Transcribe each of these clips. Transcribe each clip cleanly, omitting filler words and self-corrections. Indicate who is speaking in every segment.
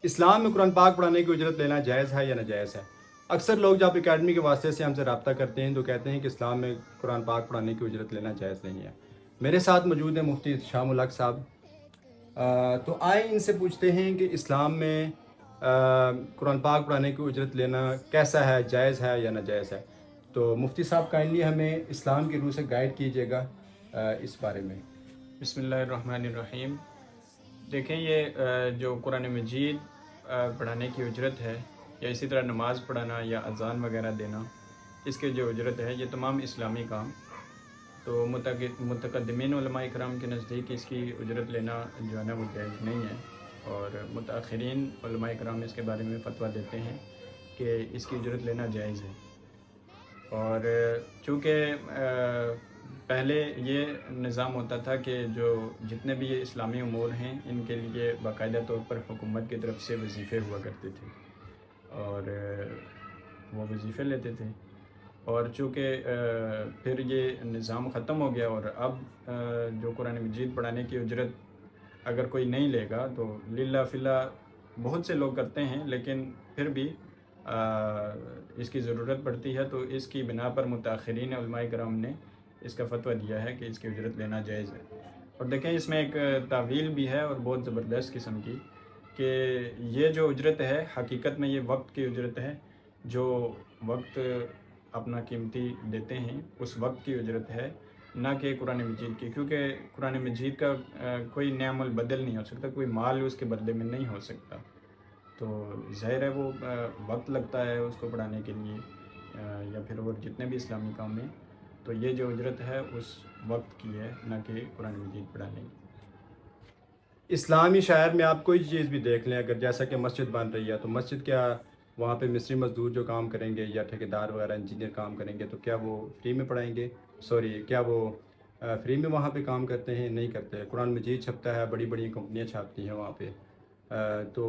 Speaker 1: اسلام میں قرآن پاک پڑھانے کی اجرت لینا جائز ہے یا ناجائز ہے؟ اکثر لوگ جب اکیڈمی کے واسطے سے ہم سے رابطہ کرتے ہیں تو کہتے ہیں کہ اسلام میں قرآن پاک پڑھانے کی اجرت لینا جائز نہیں ہے۔ میرے ساتھ موجود ہیں مفتی شاہ ملک صاحب۔ تو آئیں ان سے پوچھتے ہیں کہ اسلام میں قرآن پاک پڑھانے کی اجرت لینا کیسا ہے، جائز ہے یا ناجائز ہے؟ تو مفتی صاحب کائنڈلی ہمیں اسلام کی روح سے گائیڈ کیجیے گا اس بارے میں۔
Speaker 2: بسم اللہ الرحمن الرحیم۔ دیکھیں یہ جو قرآن مجید پڑھانے کی اجرت ہے یا اسی طرح نماز پڑھانا یا اذان وغیرہ دینا، اس کی جو اجرت ہے یہ تمام اسلامی کام تو متقدمین علماء کرام کے نزدیک اس کی اجرت لینا جو ہے نا وہ جائز نہیں ہے، اور متاخرین علماء کرام اس کے بارے میں فتویٰ دیتے ہیں کہ اس کی اجرت لینا جائز ہے۔ اور چونکہ پہلے یہ نظام ہوتا تھا کہ جو جتنے بھی یہ اسلامی امور ہیں ان کے لیے باقاعدہ طور پر حکومت کی طرف سے وظیفے ہوا کرتے تھے اور وہ وظیفے لیتے تھے، اور چونکہ پھر یہ نظام ختم ہو گیا اور اب جو قرآن مجید پڑھانے کی اجرت اگر کوئی نہیں لے گا تو للہ فی اللہ بہت سے لوگ کرتے ہیں، لیکن پھر بھی اس کی ضرورت پڑتی ہے، تو اس کی بنا پر متاخرین علماء کرام نے اس کا فتویٰ دیا ہے کہ اس کی اجرت لینا جائز ہے۔ اور دیکھیں اس میں ایک تعویل بھی ہے اور بہت زبردست قسم کی، کہ یہ جو اجرت ہے حقیقت میں یہ وقت کی اجرت ہے، جو وقت اپنا قیمتی دیتے ہیں اس وقت کی اجرت ہے، نہ کہ قرآن مجید کی، کیونکہ قرآن مجید کا کوئی نعم البدل نہیں ہو سکتا، کوئی مال اس کے بدلے میں نہیں ہو سکتا، تو ظاہر ہے وہ وقت لگتا ہے اس کو پڑھانے کے لیے یا پھر اور جتنے بھی اسلامی کام ہیں، تو یہ جو اجرت ہے اس وقت کی ہے، نہ کہ قرآن مجید پڑھانے کی۔
Speaker 1: اسلامی شاعر میں آپ کوئی چیز بھی دیکھ لیں، اگر جیسا کہ مسجد بن رہی ہے تو مسجد کیا وہاں پہ مصری مزدور جو کام کریں گے یا ٹھیکیدار وغیرہ انجینئر کام کریں گے تو کیا وہ فری میں پڑھائیں گے؟ کیا وہ فری میں وہاں پہ کام کرتے ہیں؟ نہیں کرتے۔ قرآن مجید چھپتا ہے، بڑی بڑی کمپنیاں چھاپتی ہیں وہاں پہ، تو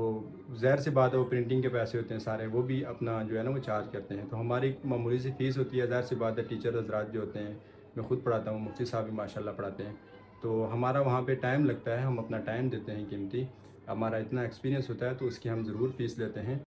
Speaker 1: ظاہر سی بات ہے وہ پرنٹنگ کے پیسے ہوتے ہیں سارے، وہ بھی اپنا جو ہے نا وہ چارج کرتے ہیں، تو ہماری معمولی سی فیس ہوتی ہے، ظاہر سی بات ہے ٹیچر حضرات جو ہوتے ہیں، میں خود پڑھاتا ہوں، مفتی صاحب بھی ماشاءاللہ پڑھاتے ہیں، تو ہمارا وہاں پہ ٹائم لگتا ہے، ہم اپنا ٹائم دیتے ہیں قیمتی، ہمارا اتنا ایکسپیرینس ہوتا ہے تو اس کی ہم ضرور فیس لیتے ہیں۔